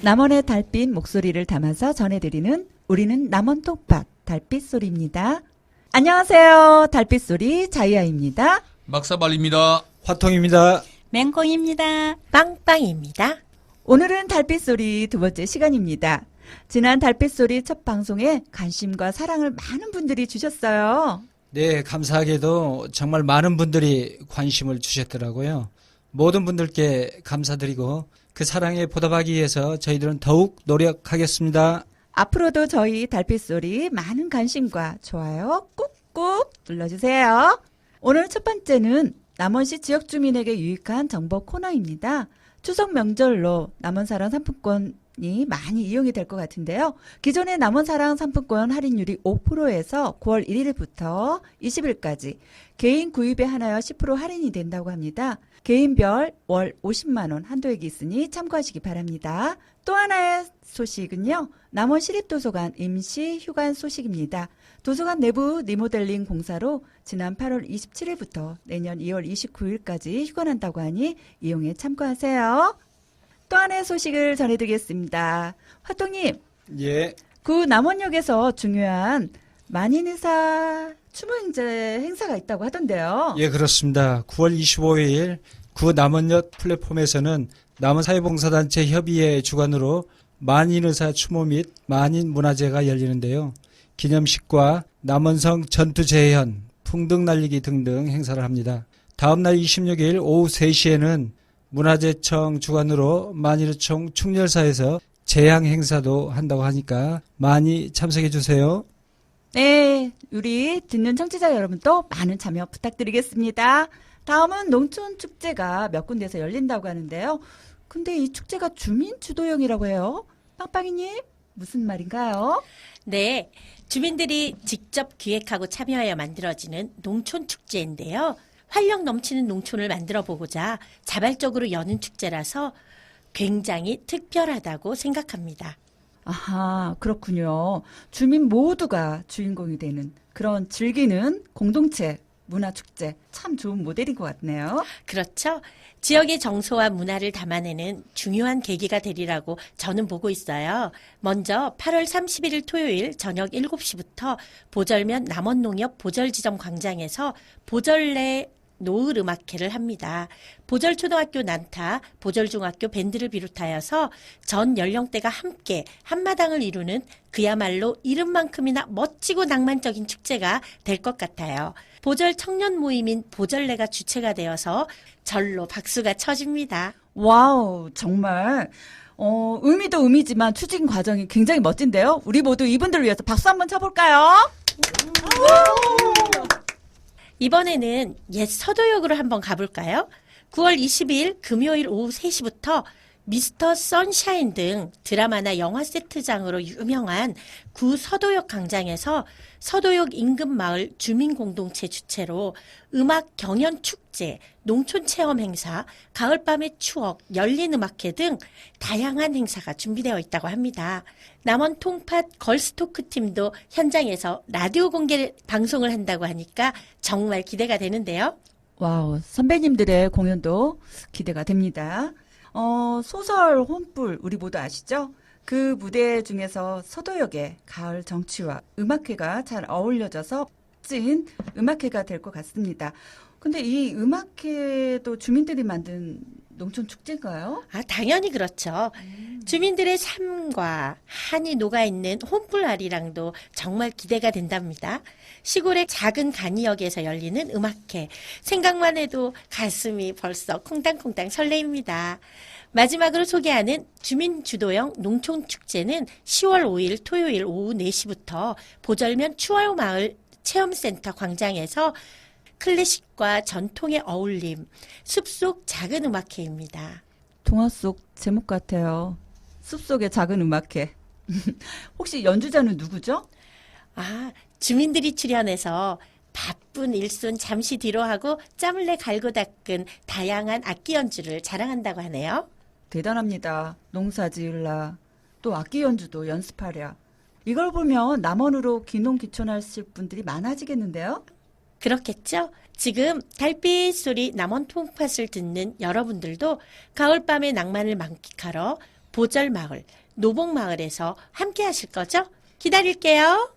남원의 달빛 목소리를 담아서 전해드리는 우리는 남원 톡밭 달빛소리입니다. 안녕하세요. 달빛소리 자이아입니다. 막사발입니다. 화통입니다. 맹꽁입니다. 빵빵입니다. 오늘은 달빛소리 두 번째 시간입니다. 지난 달빛소리 첫 방송에 관심과 사랑을 많은 분들이 주셨어요. 네, 감사하게도 정말 많은 분들이 관심을 주셨더라고요. 모든 분들께 감사드리고 그 사랑에 보답하기 위해서 저희들은 더욱 노력하겠습니다. 앞으로도 저희 달빛소리 많은 관심과 좋아요 꾹꾹 눌러주세요. 오늘 첫 번째는 남원시 지역 주민에게 유익한 정보 코너입니다. 추석 명절로 남원사랑 상품권이 많이 이용이 될 것 같은데요. 기존의 남원사랑 상품권 할인율이 5%에서 9월 1일부터 20일까지 개인 구입에 한하여 10% 할인이 된다고 합니다. 개인별 월 50만 원 한도액이 있으니 참고하시기 바랍니다. 또 하나의 소식은요. 남원시립도서관 임시 휴관 소식입니다. 도서관 내부 리모델링 공사로 지난 8월 27일부터 내년 2월 29일까지 휴관한다고 하니 이용에 참고하세요. 또 하나의 소식을 전해드리겠습니다. 화통님, 예, 구 남원역에서 중요한 만인의사 추모인제 행사가 있다고 하던데요. 예, 그렇습니다. 9월 25일 구 남원역 플랫폼에서는 남원사회봉사단체 협의회 주관으로 만인의사 추모 및 만인문화제가 열리는데요. 기념식과 남원성 전투재현, 풍등 날리기 등등 행사를 합니다. 다음 날 26일 오후 3시에는 문화재청 주관으로 만인의총 충렬사에서 재향 행사도 한다고 하니까 많이 참석해 주세요. 네, 우리 듣는 청취자 여러분도 많은 참여 부탁드리겠습니다. 다음은 농촌축제가 몇 군데에서 열린다고 하는데요. 근데 이 축제가 주민 주도형이라고 해요. 빵빵이님, 무슨 말인가요? 네, 주민들이 직접 기획하고 참여하여 만들어지는 농촌축제인데요. 활력 넘치는 농촌을 만들어 보고자 자발적으로 여는 축제라서 굉장히 특별하다고 생각합니다. 아하, 그렇군요. 주민 모두가 주인공이 되는 그런 즐기는 공동체 문화축제. 참 좋은 모델인 것 같네요. 그렇죠? 지역의 정서와 문화를 담아내는 중요한 계기가 되리라고 저는 보고 있어요. 먼저 8월 31일 토요일 저녁 7시부터 보절면 남원농협 보절지점 광장에서 보절내 노을 음악회를 합니다. 보절초등학교 난타, 보절중학교 밴드를 비롯하여서 전 연령대가 함께 한마당을 이루는 그야말로 이름만큼이나 멋지고 낭만적인 축제가 될 것 같아요. 보절 청년 모임인 보절내가 주체가 되어서 절로 박수가 쳐집니다. 와우, 정말 의미도 의미지만 추진 과정이 굉장히 멋진데요. 우리 모두 이분들을 위해서 박수 한번 쳐볼까요? 이번에는 옛 서도역으로 한번 가볼까요? 9월 20일 금요일 오후 3시부터 미스터 선샤인 등 드라마나 영화 세트장으로 유명한 구 서도역 광장에서 서도역 인근 마을 주민공동체 주최로 음악 경연 축제, 농촌 체험 행사, 가을밤의 추억, 열린 음악회 등 다양한 행사가 준비되어 있다고 합니다. 남원 통팟 걸스토크 팀도 현장에서 라디오 공개 방송을 한다고 하니까 정말 기대가 되는데요. 와우, 선배님들의 공연도 기대가 됩니다. 소설 혼불 우리 모두 아시죠? 그 무대 중에서 서도역의 가을 정취와 음악회가 잘 어울려져서 멋진 음악회가 될 것 같습니다. 근데 이 음악회도 주민들이 만든 농촌 축제인가요? 당연히 그렇죠. 주민들의 삶과 한이 녹아있는 혼불아리랑도 정말 기대가 된답니다. 시골의 작은 간이역에서 열리는 음악회. 생각만 해도 가슴이 벌써 콩당콩당 설레입니다. 마지막으로 소개하는 주민주도형 농촌축제는 10월 5일 토요일 오후 4시부터 보절면 추월마을 체험센터 광장에서 클래식과 전통의 어울림, 숲속 작은 음악회입니다. 동화 속 제목 같아요. 숲속의 작은 음악회. 혹시 연주자는 누구죠? 주민들이 출연해서 바쁜 일순 잠시 뒤로 하고 짬을 내 갈고 닦은 다양한 악기 연주를 자랑한다고 하네요. 대단합니다. 농사 지을라. 또 악기 연주도 연습하랴. 이걸 보면 남원으로 귀농귀촌하실 분들이 많아지겠는데요? 그렇겠죠? 지금 달빛 소리 남원 통팥을 듣는 여러분들도 가을밤의 낭만을 만끽하러 보절마을, 노봉마을에서 함께 하실 거죠? 기다릴게요.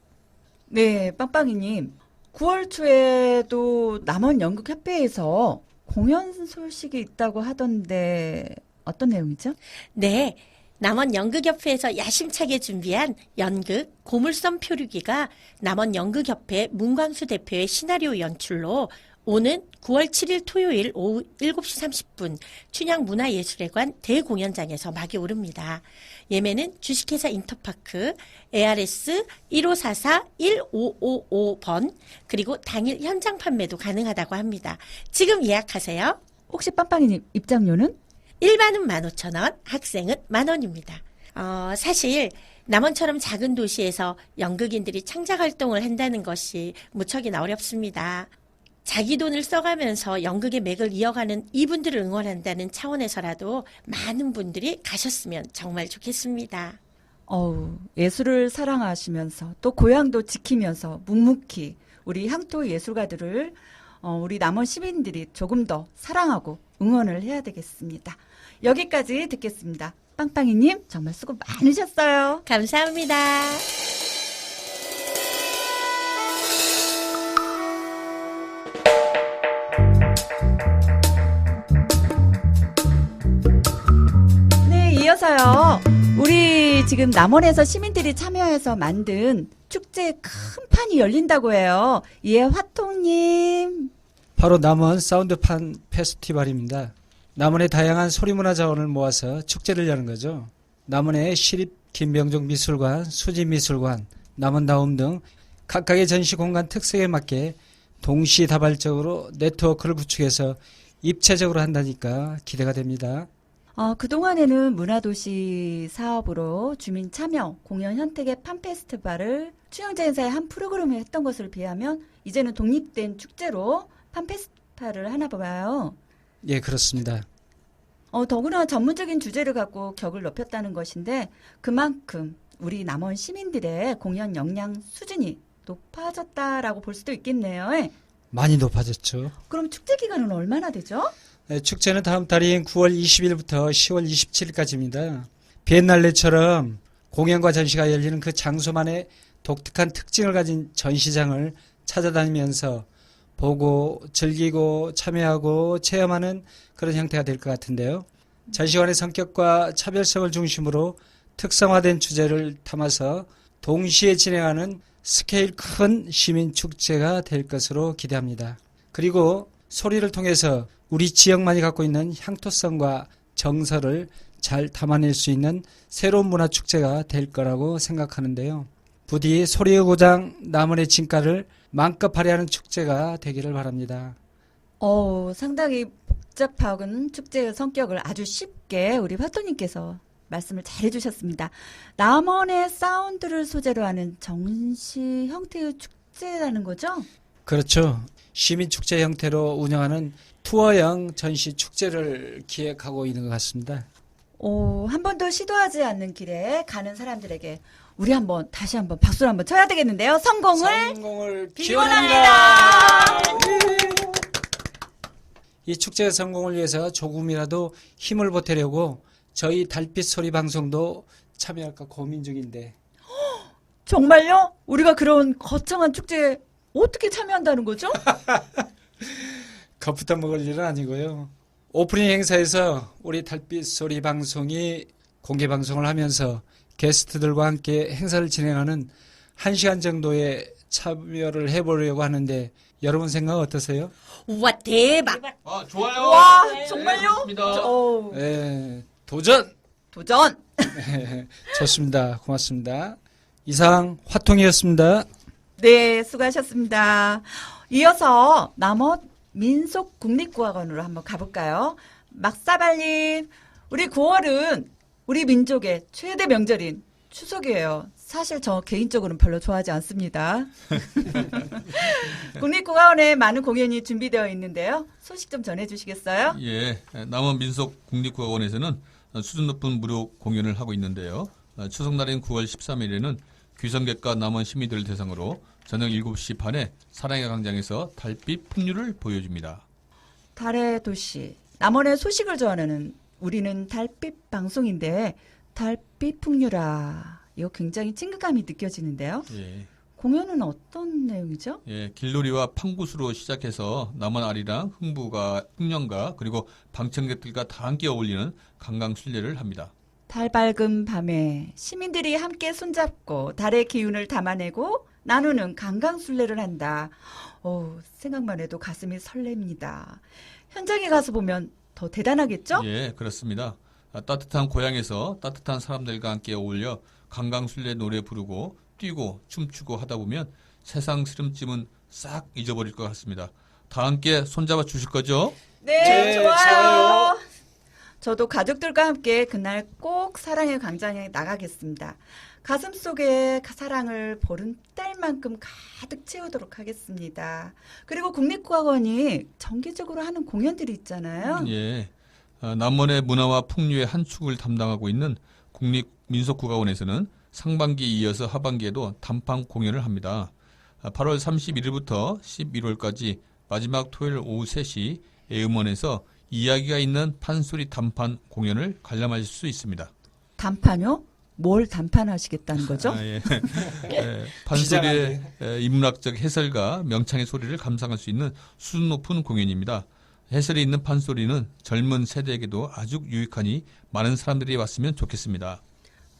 네, 빵빵이님. 9월 초에도 남원연극협회에서 공연 소식이 있다고 하던데 어떤 내용이죠? 네, 남원 연극협회에서 야심차게 준비한 연극 고물섬 표류기가 남원 연극협회 문광수 대표의 시나리오 연출로 오는 9월 7일 토요일 오후 7시 30분 춘향문화예술회관 대공연장에서 막이 오릅니다. 예매는 주식회사 인터파크 ARS 1544-1555번 그리고 당일 현장 판매도 가능하다고 합니다. 지금 예약하세요. 혹시 빵빵이님 입장료는? 일반은 15,000원, 학생은 10,000원입니다. 사실 남원처럼 작은 도시에서 연극인들이 창작 활동을 한다는 것이 무척이나 어렵습니다. 자기 돈을 써가면서 연극의 맥을 이어가는 이분들을 응원한다는 차원에서라도 많은 분들이 가셨으면 정말 좋겠습니다. 예술을 사랑하시면서 또 고향도 지키면서 묵묵히 우리 향토 예술가들을 우리 남원 시민들이 조금 더 사랑하고 응원을 해야 되겠습니다. 여기까지 듣겠습니다. 빵빵이님 정말 수고 많으셨어요. 감사합니다. 네, 이어서요. 우리 지금 남원에서 시민들이 참여해서 만든 축제의 큰 판이 열린다고 해요. 예, 화통님. 바로 남원 사운드판 페스티벌입니다. 남원의 다양한 소리문화 자원을 모아서 축제를 여는 거죠. 남원의 시립 김병종 미술관, 수지미술관, 남원다움 등 각각의 전시 공간 특색에 맞게 동시다발적으로 네트워크를 구축해서 입체적으로 한다니까 기대가 됩니다. 그동안에는 문화도시 사업으로 주민 참여, 공연 현택의 판 페스티벌을 추영제 행사의 한 프로그램을 했던 것을 비하면 이제는 독립된 축제로 판 페스티벌을 하나 봐요. 예, 그렇습니다. 더구나 전문적인 주제를 갖고 격을 높였다는 것인데 그만큼 우리 남원 시민들의 공연 역량 수준이 높아졌다라고 볼 수도 있겠네요. 많이 높아졌죠. 그럼 축제 기간은 얼마나 되죠? 네, 축제는 다음 달인 9월 20일부터 10월 27일까지입니다. 비엔날레처럼 공연과 전시가 열리는 그 장소만의 독특한 특징을 가진 전시장을 찾아다니면서 보고 즐기고 참여하고 체험하는 그런 형태가 될 것 같은데요. 전시관의 성격과 차별성을 중심으로 특성화된 주제를 담아서 동시에 진행하는 스케일 큰 시민축제가 될 것으로 기대합니다. 그리고 소리를 통해서 우리 지역만이 갖고 있는 향토성과 정서를 잘 담아낼 수 있는 새로운 문화축제가 될 거라고 생각하는데요. 부디 소리의 고장 남원의 진가를 마음껏 발휘하는 축제가 되기를 바랍니다. 상당히 복잡한 축제의 성격을 아주 쉽게 우리 화토님께서 말씀을 잘 해주셨습니다. 남원의 사운드를 소재로 하는 전시 형태의 축제라는 거죠? 그렇죠. 시민축제 형태로 운영하는 투어형 전시 축제를 기획하고 있는 것 같습니다. 한 번도 시도하지 않는 길에 가는 사람들에게 우리 다시 한번 박수를 한번 쳐야 되겠는데요. 성공을 기원합니다. 이 축제의 성공을 위해서 조금이라도 힘을 보태려고 저희 달빛 소리 방송도 참여할까 고민 중인데. 정말요? 우리가 그런 거창한 축제에 어떻게 참여한다는 거죠? 겁부터 먹을 일은 아니고요. 오프닝 행사에서 우리 달빛 소리 방송이 공개 방송을 하면서 게스트들과 함께 행사를 진행하는 1시간 정도의 참여를 해보려고 하는데 여러분 생각 어떠세요? 우와, 대박! 좋아요. 와, 네, 정말요? 좋습니다. 네, 도전! 도전! 좋습니다. 고맙습니다. 이상 화통이었습니다. 네, 수고하셨습니다. 이어서 남원 민속국립국악원으로 한번 가볼까요? 막사발님, 우리 9월은 우리 민족의 최대 명절인 추석이에요. 사실 저 개인적으로는 별로 좋아하지 않습니다. 국립국악원에 많은 공연이 준비되어 있는데요. 소식 좀 전해주시겠어요? 예, 남원 민속국립국악원에서는 수준 높은 무료 공연을 하고 있는데요. 추석날인 9월 13일에는 귀성객과 남원 시민들을 대상으로 저녁 7시 반에 사랑의 광장에서 달빛 풍류를 보여줍니다. 달의 도시, 남원의 소식을 전하는 우리는 달빛 방송인데 달빛 풍류라. 이거 굉장히 친근감이 느껴지는데요. 예, 공연은 어떤 내용이죠? 예, 길놀이와 팡굿으로 시작해서 남원 아리랑, 흥년가 그리고 방청객들과 다 함께 어울리는 관광순례를 합니다. 달 밝은 밤에 시민들이 함께 손잡고 달의 기운을 담아내고 나누는 관광순례를 한다. 생각만 해도 가슴이 설렙니다. 현장에 가서 보면 더 대단하겠죠? 예, 그렇습니다. 따뜻한 고향에서 따뜻한 사람들과 함께 어울려 관광순례 노래 부르고 뛰고 춤추고 하다 보면 세상 시름짐은 싹 잊어버릴 것 같습니다. 다 함께 손잡아 주실 거죠? 네, 좋아요. 저도 가족들과 함께 그날 꼭 사랑의 광장에 나가겠습니다. 가슴 속에 사랑을 보름달만큼 가득 채우도록 하겠습니다. 그리고 국립국악원이 정기적으로 하는 공연들이 있잖아요. 예. 남원의 문화와 풍류의 한 축을 담당하고 있는 국립민속국악원에서는 상반기에 이어서 하반기에도 단판 공연을 합니다. 8월 31일부터 11월까지 마지막 토요일 오후 3시 애음원에서 이야기가 있는 판소리 단판 공연을 관람하실 수 있습니다. 단판요? 뭘 단판하시겠다는 거죠? 예. 판소리의 인문학적 해설과 명창의 소리를 감상할 수 있는 수준 높은 공연입니다. 해설이 있는 판소리는 젊은 세대에게도 아주 유익하니 많은 사람들이 왔으면 좋겠습니다.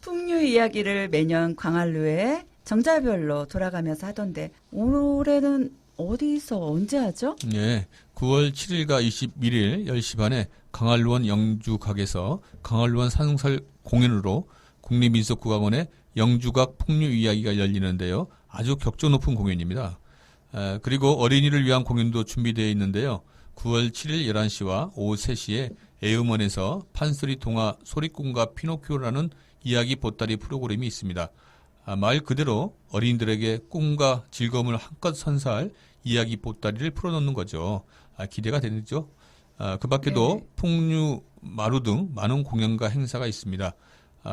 풍류 이야기를 매년 광안루에 정자별로 돌아가면서 하던데 올해는 어디서 언제 하죠? 예, 9월 7일과 21일 10시 반에 강한루원 영주각에서 강한루원 산설 공연으로 국립민속국악원의 영주각 풍류 이야기가 열리는데요. 아주 격조 높은 공연입니다. 그리고 어린이를 위한 공연도 준비되어 있는데요. 9월 7일 11시와 오후 3시에 애음원에서 판소리 동화 소리꾼과 피노키오라는 이야기 보따리 프로그램이 있습니다. 말 그대로 어린이들에게 꿈과 즐거움을 한껏 선사할 이야기 보따리를 풀어놓는 거죠. 기대가 되죠. 그 밖에도 네. 풍류, 마루 등 많은 공연과 행사가 있습니다.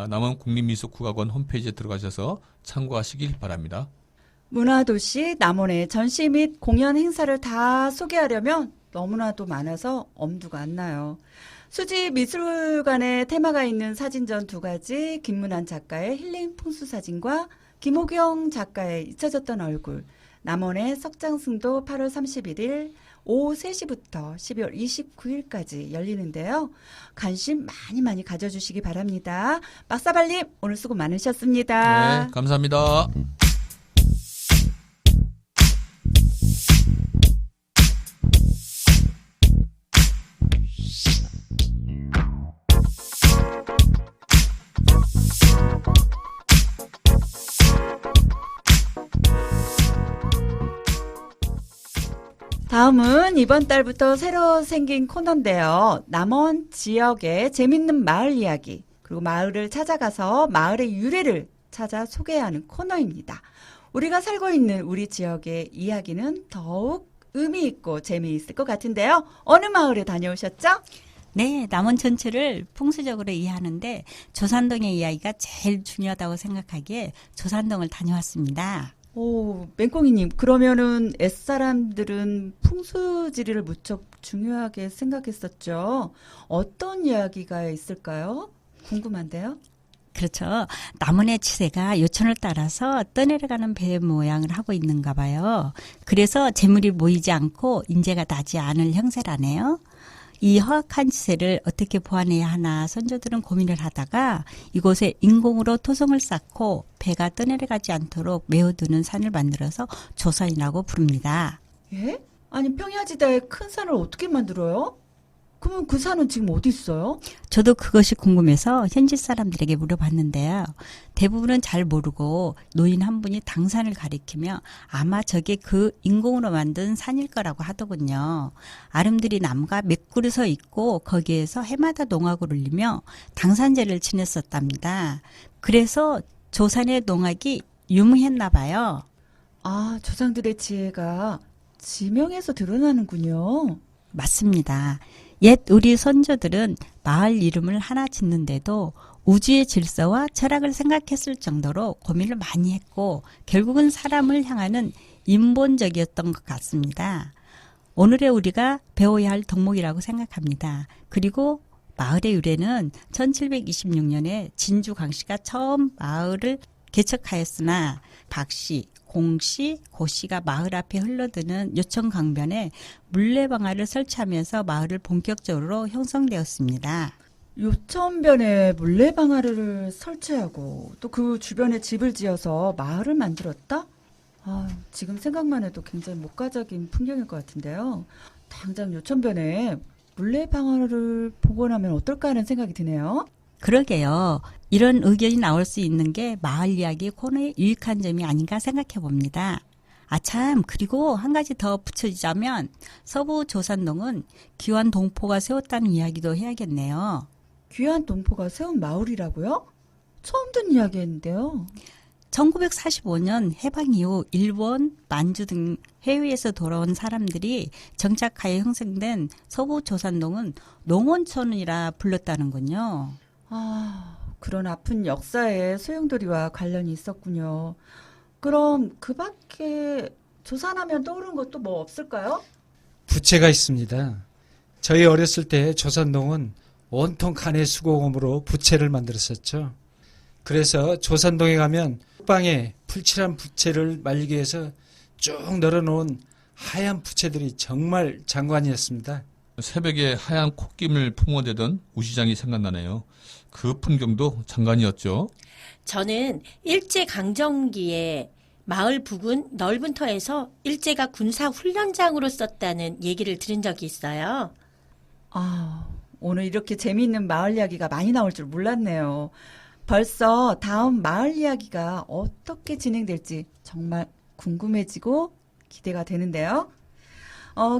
남원 국립민속국악원 홈페이지에 들어가셔서 참고하시길 바랍니다. 문화도시 남원의 전시 및 공연 행사를 다 소개하려면 너무나도 많아서 엄두가 안 나요. 수지 미술관에 테마가 있는 사진전 2가지, 김문환 작가의 힐링 풍수 사진과 김호경 작가의 잊혀졌던 얼굴, 남원의 석장승도 8월 31일 오후 3시부터 12월 29일까지 열리는데요. 관심 많이 가져주시기 바랍니다. 박사발님 오늘 수고 많으셨습니다. 네, 감사합니다. 다음은 이번 달부터 새로 생긴 코너인데요. 남원 지역의 재밌는 마을 이야기, 그리고 마을을 찾아가서 마을의 유래를 찾아 소개하는 코너입니다. 우리가 살고 있는 우리 지역의 이야기는 더욱 의미 있고 재미있을 것 같은데요. 어느 마을에 다녀오셨죠? 네, 남원 전체를 풍수적으로 이해하는데 조산동의 이야기가 제일 중요하다고 생각하기에 조산동을 다녀왔습니다. 오, 맹꽁이님, 그러면은 옛사람들은 풍수지리를 무척 중요하게 생각했었죠. 어떤 이야기가 있을까요? 궁금한데요. 그렇죠. 남원의 치세가 요천을 따라서 떠내려가는 배 모양을 하고 있는가 봐요. 그래서 재물이 모이지 않고 인재가 나지 않을 형세라네요. 이 허악한 치세를 어떻게 보완해야 하나 선조들은 고민을 하다가 이곳에 인공으로 토성을 쌓고 배가 떠내려가지 않도록 메워두는 산을 만들어서 조산이라고 부릅니다. 예? 아니, 평야지대에 큰 산을 어떻게 만들어요? 그러면 그 산은 지금 어디 있어요? 저도 그것이 궁금해서 현지 사람들에게 물어봤는데요. 대부분은 잘 모르고 노인 한 분이 당산을 가리키며 아마 저게 그 인공으로 만든 산일 거라고 하더군요. 아름드리 나무가 몇 그루 서 있고 거기에서 해마다 농악을 올리며 당산제를 지냈었답니다. 그래서 조선의 농악이 유명했나 봐요. 아, 조상들의 지혜가 지명에서 드러나는군요. 맞습니다. 옛 우리 선조들은 마을 이름을 하나 짓는데도 우주의 질서와 철학을 생각했을 정도로 고민을 많이 했고 결국은 사람을 향하는 인본적이었던 것 같습니다. 오늘의 우리가 배워야 할 덕목이라고 생각합니다. 그리고 마을의 유래는 1726년에 진주 강씨가 처음 마을을 개척하였으나 박씨, 공씨, 고씨가 마을 앞에 흘러드는 요청 강변에 물레방아를 설치하면서 마을을 본격적으로 형성되었습니다. 요천변에 물레방아를 설치하고 또 그 주변에 집을 지어서 마을을 만들었다? 아, 지금 생각만 해도 굉장히 목가적인 풍경일 것 같은데요. 당장 요천변에 물레방아를 복원하면 어떨까 하는 생각이 드네요. 그러게요. 이런 의견이 나올 수 있는 게 마을 이야기 코너의 유익한 점이 아닌가 생각해 봅니다. 아참, 그리고 한 가지 더 붙여주자면 서부 조산동은 기완 동포가 세웠다는 이야기도 해야겠네요. 귀한 동포가 세운 마을이라고요? 처음 듣는 이야기였는데요. 1945년 해방 이후 일본, 만주 등 해외에서 돌아온 사람들이 정착하여 형성된 서부 조산동은 농원촌이라 불렀다는군요. 아, 그런 아픈 역사에 소용돌이와 관련이 있었군요. 그럼 그 밖에 조산하면 떠오르는 것도 뭐 없을까요? 부채가 있습니다. 저희 어렸을 때 조산동은 온통 간의 수공업으로 부채를 만들었었죠. 그래서 조산동에 가면 방에 풀칠한 부채를 말리기 위해서 쭉 널어놓은 하얀 부채들이 정말 장관이었습니다. 새벽에 하얀 콧김을 품어대던 우시장이 생각나네요. 그 풍경도 장관이었죠. 저는 일제강점기에 마을 부근 넓은 터에서 일제가 군사 훈련장으로 썼다는 얘기를 들은 적이 있어요. 아, 오늘 이렇게 재미있는 마을 이야기가 많이 나올 줄 몰랐네요. 벌써 다음 마을 이야기가 어떻게 진행될지 정말 궁금해지고 기대가 되는데요.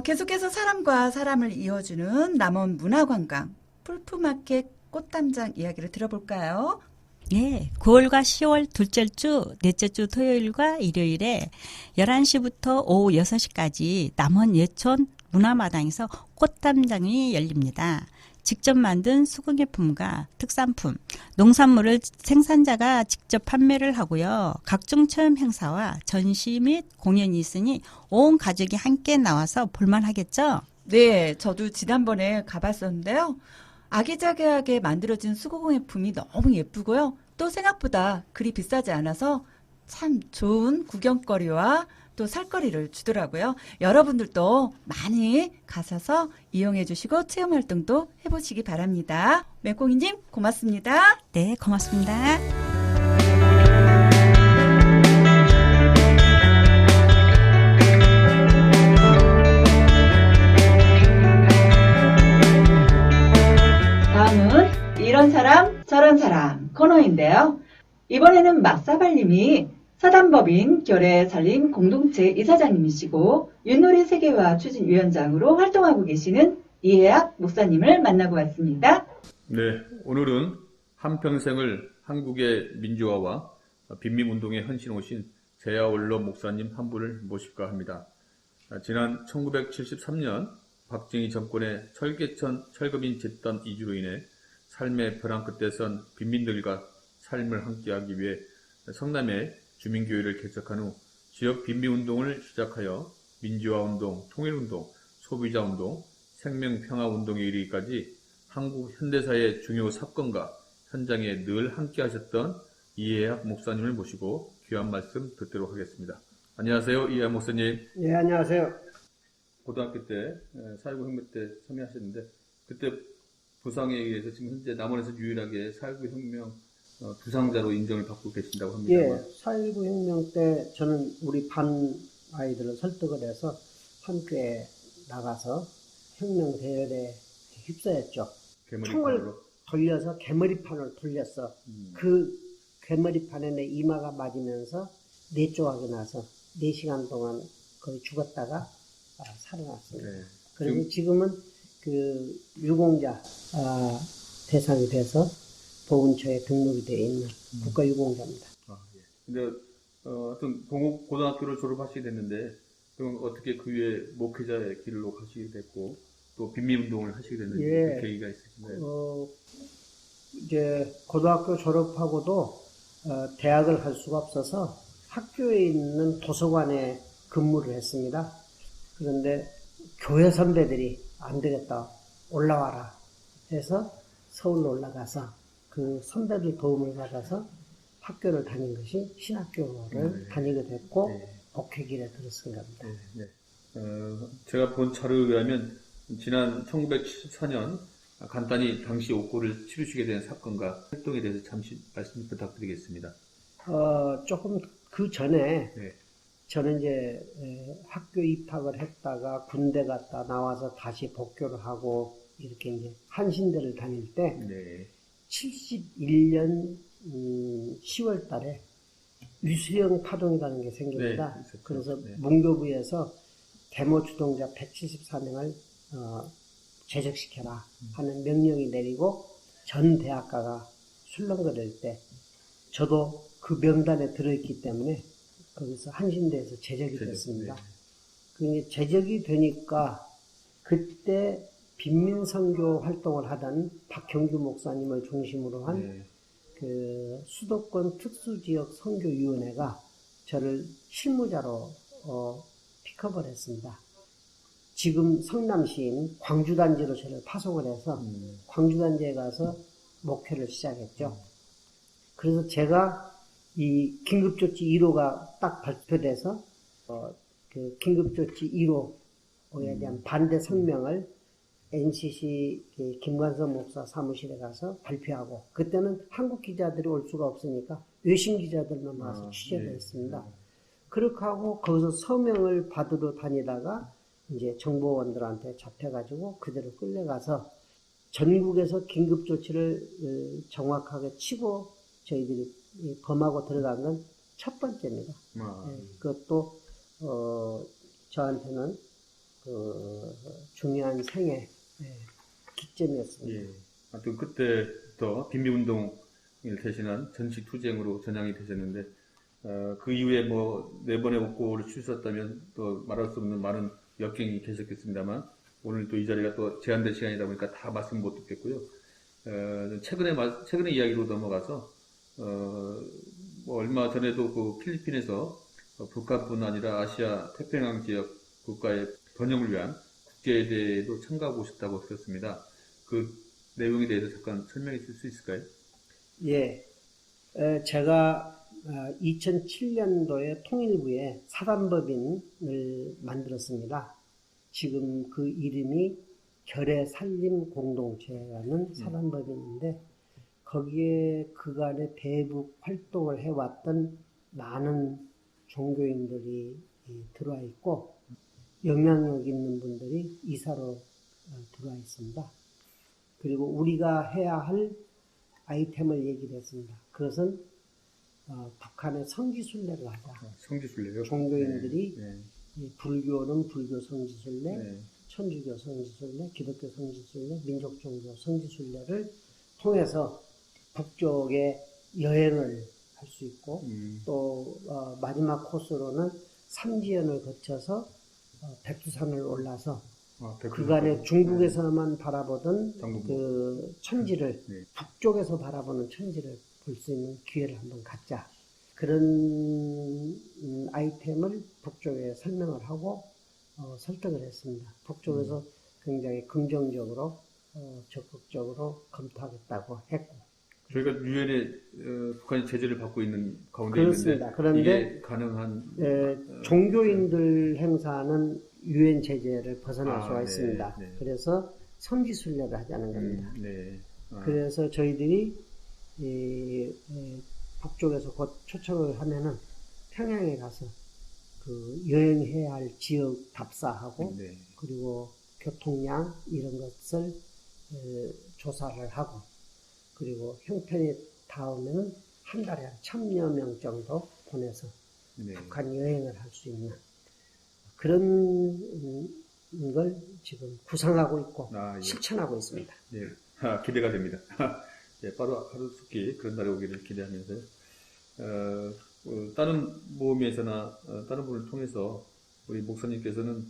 계속해서 사람과 사람을 이어주는 남원 문화관광 풀프마켓 꽃담장 이야기를 들어볼까요? 네, 9월과 10월 둘째 주, 넷째 주 토요일과 일요일에 11시부터 오후 6시까지 남원 예촌 문화마당에서 꽃담장이 열립니다. 직접 만든 수공예품과 특산품, 농산물을 생산자가 직접 판매를 하고요. 각종 체험 행사와 전시 및 공연이 있으니 온 가족이 함께 나와서 볼만하겠죠? 네, 저도 지난번에 가봤었는데요. 아기자기하게 만들어진 수공예품이 너무 예쁘고요. 또 생각보다 그리 비싸지 않아서 참 좋은 구경거리와 또 살거리를 주더라고요. 여러분들도 많이 가셔서 이용해 주시고 체험 활동도 해보시기 바랍니다. 맹꽁이님 고맙습니다. 네, 고맙습니다. 다음은 이런 사람 저런 사람 코너인데요. 이번에는 막사발님이 사단법인 결의 살림 공동체 이사장님이시고 윷놀이 세계화 추진위원장으로 활동하고 계시는 이해학 목사님을 만나고 왔습니다. 네, 오늘은 한평생을 한국의 민주화와 빈민운동에 헌신하신 재야올로 목사님 한 분을 모실까 합니다. 지난 1973년 박정희 정권의 철계천 철거민 집단 이주로 인해 삶의 벼랑 끝에 선 빈민들과 삶을 함께하기 위해 성남에 주민교회를 개척한 후 지역 빈민운동을 시작하여 민주화운동, 통일운동, 소비자운동, 생명평화운동에 이르기까지 한국 현대사의 중요 사건과 현장에 늘 함께하셨던 이해학 목사님을 모시고 귀한 말씀 듣도록 하겠습니다. 안녕하세요, 이해학 목사님. 예, 안녕하세요. 고등학교 때 4.19 혁명 때 참여하셨는데 그때 부상에 의해서 지금 현재 남원에서 유일하게 4.19 혁명 부상자로 인정을 받고 계신다고 합니다. 예, 4.19 혁명 때 저는 우리 반 아이들을 설득을 해서 함께 나가서 혁명 대열에 휩싸였죠. 총을 돌려서 개머리판을 돌렸어. 그 개머리판에 내 이마가 맞으면서 뇌조각이 나서 4시간 동안 거의 죽었다가 살아났습니다. 네. 그리고 지금은 그 유공자 대상이 돼서 보훈처에 등록이 되어 있는 국가유공자입니다. 근데 하여튼 동욱 고등학교를 졸업하시게 됐는데 그럼 어떻게 그 위에 목회자의 길로 가시게 됐고 또 빈민운동을 하시게 됐는지 예. 그 계기가 있으신가요? 이제 고등학교 졸업하고도 대학을 갈 수가 없어서 학교에 있는 도서관에 근무를 했습니다. 그런데 교회 선배들이 안 되겠다, 올라와라 해서 서울로 올라가서 그 선배들 도움을 받아서 학교를 다닌 것이 신학교를 다니게 됐고 목회길에 들어선 겁니다. 네. 제가 본 자료에 의하면 지난 1974년 간단히 당시 옥고를 치르시게 된 사건과 활동에 대해서 잠시 말씀 부탁드리겠습니다. 조금 그 전에 네. 저는 이제 학교 입학을 했다가 군대 갔다 나와서 다시 복교를 하고 이렇게 이제 한신대를 다닐 때 네. 71년 10월 달에 위수령 파동이라는 게 생깁니다. 네, 있었죠. 그래서 네. 문교부에서 데모 주동자 174명을 제적시켜라 하는 명령이 내리고 전 대학가가 술렁거릴 때 저도 그 명단에 들어있기 때문에 거기서 한신대에서 제적이 됐습니다. 네. 그 제적이 되니까 그때 빈민선교 활동을 하던 박형규 목사님을 중심으로 한 네. 그 수도권 특수지역 선교위원회가 저를 실무자로 픽업을 했습니다. 지금 성남시인 광주단지로 저를 파송을 해서 광주단지에 가서 목회를 시작했죠. 그래서 제가 이 긴급조치 1호가 딱 발표돼서 그 긴급조치 1호에 대한 반대 성명을 NCC 김관선 목사 사무실에 가서 발표하고 그때는 한국 기자들이 올 수가 없으니까 외신 기자들만 와서 취재를 네. 했습니다. 그렇게 하고 거기서 서명을 받으러 다니다가 이제 정보원들한테 잡혀가지고 그대로 끌려가서 전국에서 긴급조치를 정확하게 치고 저희들이 범하고 들어간 건 첫 번째입니다. 그것도 저한테는 중요한 생애 기점이었습니다. 예. 하여튼 그때부터 빈민운동을 대신한 전시투쟁으로 전향이 되셨는데 그 이후에 뭐 4번의 옥고를 치르셨다면 또 말할 수 없는 많은 역경이 계셨겠습니다만 오늘 또 이 자리가 또 제한된 시간이다 보니까 다 말씀 못 듣겠고요. 최근의 이야기로 넘어가서 뭐 얼마 전에도 그 필리핀에서 북한뿐 아니라 아시아 태평양 지역 국가의 번영을 위한 국제대회에도 참가하고 싶다고 들었습니다. 그 내용에 대해서 잠깐 설명해 줄 수 있을까요? 예, 제가 2007년도에 통일부에 사단법인을 만들었습니다. 지금 그 이름이 결의살림공동체라는 사단법인인데 거기에 그간의 대북 활동을 해왔던 많은 종교인들이 들어와 있고 영향력 있는 분들이 이사로 들어와 있습니다. 그리고 우리가 해야 할 아이템을 얘기를 했습니다. 그것은 북한의 성지순례를 하자. 성지순례요? 종교인들이 네. 불교는 불교 성지순례, 네. 천주교 성지순례, 기독교 성지순례, 민족종교 성지순례를 통해서 북쪽에 여행을 할 수 있고 또 마지막 코스로는 삼지연을 거쳐서 백두산을 올라서 그간의 중국에서만 바라보던 장군부. 그 천지를 네. 북쪽에서 바라보는 천지를 볼 수 있는 기회를 한번 갖자. 그런 아이템을 북쪽에 설명을 하고 설득을 했습니다. 북쪽에서 굉장히 긍정적으로 적극적으로 검토하겠다고 했고 저희가 유엔에 북한이 제재를 받고 있는 가운데 그렇습니다. 있는데 그런데 이게 가능한 종교인들 행사는 유엔 제재를 벗어날 수가 네, 있습니다. 네. 그래서 성지순례를 하자는 겁니다. 네. 그래서 저희들이 북쪽에서 곧 초청을 하면은 평양에 가서 그 여행해야 할 지역 답사하고 네. 그리고 교통량 이런 것을 조사를 하고 그리고 형편이 닿으면은 한 달에 한 1000여 명 정도 보내서 네. 북한 여행을 할 수 있는 그런 걸 지금 구상하고 있고 예. 실천하고 있습니다. 네. 기대가 됩니다. 네, 바로 하루속히 그런 날이 오기를 기대하면서요. 다른 모임에서나 다른 분을 통해서 우리 목사님께서는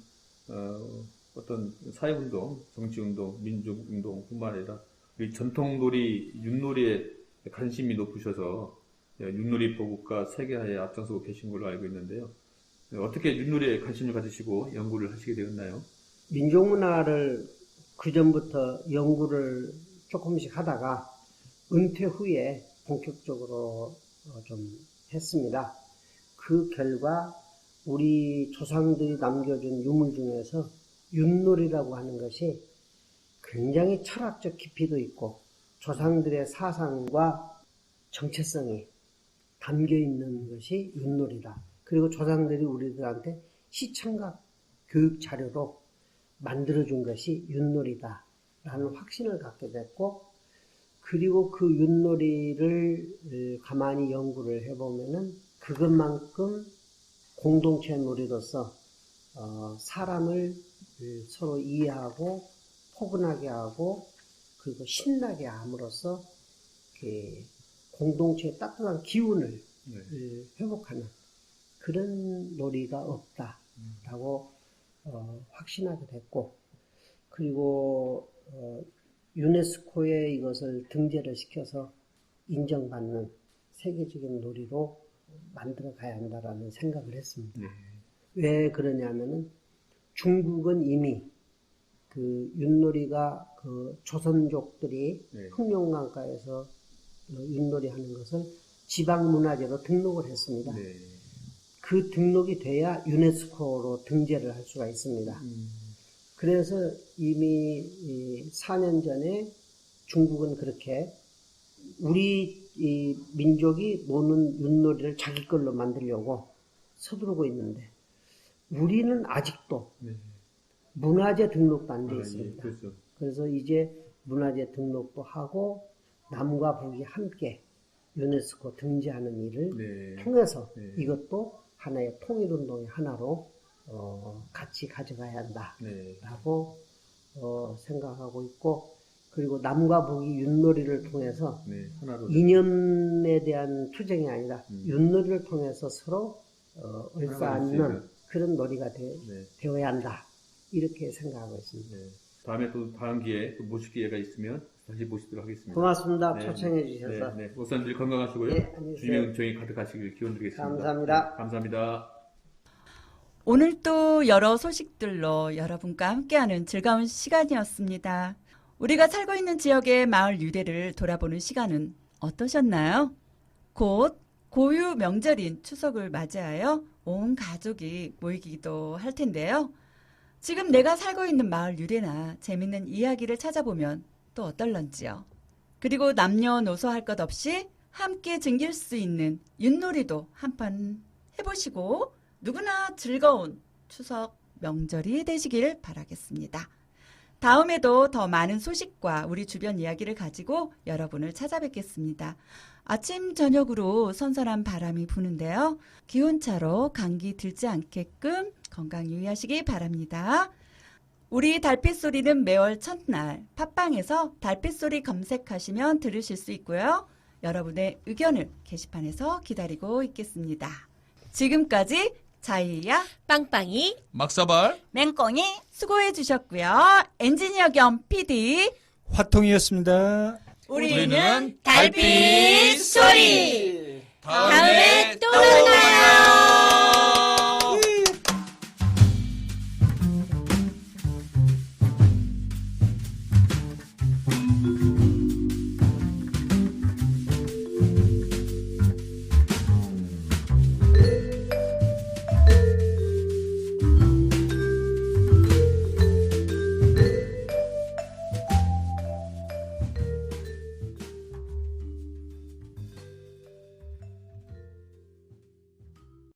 어떤 사회운동, 정치운동, 민족운동뿐만 아니라 우리 전통놀이, 윷놀이에 관심이 높으셔서 윷놀이 보급과 세계화에 앞장서고 계신 걸로 알고 있는데요. 어떻게 윷놀이에 관심을 가지시고 연구를 하시게 되었나요? 민족문화를 그전부터 연구를 조금씩 하다가 은퇴 후에 본격적으로 좀 했습니다. 그 결과 우리 조상들이 남겨준 유물 중에서 윷놀이라고 하는 것이 굉장히 철학적 깊이도 있고 조상들의 사상과 정체성이 담겨 있는 것이 윷놀이다. 그리고 조상들이 우리들한테 시청각 교육 자료로 만들어준 것이 윷놀이다 라는 확신을 갖게 됐고, 그리고 그 윷놀이를 가만히 연구를 해보면은 그것만큼 공동체 놀이로서 사람을 서로 이해하고 포근하게 하고 그리고 신나게 함으로써 공동체의 따뜻한 기운을 회복하는 그런 놀이가 없다라고 확신하게 됐고, 그리고 유네스코에 이것을 등재를 시켜서 인정받는 세계적인 놀이로 만들어 가야 한다라는 생각을 했습니다. 네. 왜 그러냐면은 중국은 이미 그 윷놀이가 그 조선족들이 네. 흑룡강가에서 윷놀이 하는 것을 지방문화재로 등록을 했습니다. 네. 그 등록이 돼야 유네스코로 등재를 할 수가 있습니다. 그래서 이미 4년 전에 중국은 그렇게 우리 이 민족이 노는 윷놀이를 자기 걸로 만들려고 서두르고 있는데 우리는 아직도 네. 문화재 등록도 안 돼 예, 있습니다. 그렇죠. 그래서 이제 문화재 등록도 하고 남과 북이 함께 유네스코 등재하는 일을 네. 통해서 네. 이것도 하나의 통일운동의 하나로 같이 가져가야 네. 한다라고 생각하고 있고, 그리고 남과 북이 윷놀이를 통해서 네. 하나로. 이념에 대한 투쟁이 아니라 음. 윷놀이를 통해서 서로 하나가 얼싸안는 됐어요. 그런 놀이가 네. 되어야 한다, 이렇게 생각하고 있습니다. 네. 다음에 또 다음 기회에 또 모실 기회가 있으면 다시 모시도록 하겠습니다. 고맙습니다. 네, 초청해 주셔서. 네. 목사님들 건강하시고요. 네, 안녕히 계세요. 주님의 은총이 가득하시길 기원드리겠습니다. 감사합니다. 네, 감사합니다. 오늘 또 여러 소식들로 여러분과 함께하는 즐거운 시간이었습니다. 우리가 살고 있는 지역의 마을 유래를 돌아보는 시간은 어떠셨나요? 곧 고유 명절인 추석을 맞이하여 온 가족이 모이기도 할 텐데요. 지금 내가 살고 있는 마을 유래나 재밌는 이야기를 찾아보면 또 어떨런지요. 그리고 남녀노소 할 것 없이 함께 즐길 수 있는 윷놀이도 한판 해보시고 누구나 즐거운 추석 명절이 되시길 바라겠습니다. 다음에도 더 많은 소식과 우리 주변 이야기를 가지고 여러분을 찾아뵙겠습니다. 아침 저녁으로 선선한 바람이 부는데요. 기온차로 감기 들지 않게끔 건강 유의하시기 바랍니다. 우리 달빛소리는 매월 첫날 팟빵에서 달빛소리 검색하시면 들으실 수 있고요. 여러분의 의견을 게시판에서 기다리고 있겠습니다. 지금까지 자이야 빵빵이 막사발. 맹꽁이 수고해 주셨고요. 엔지니어 겸 PD 화통이었습니다. 우리는 달빛 소리. 다음에 또 만나요.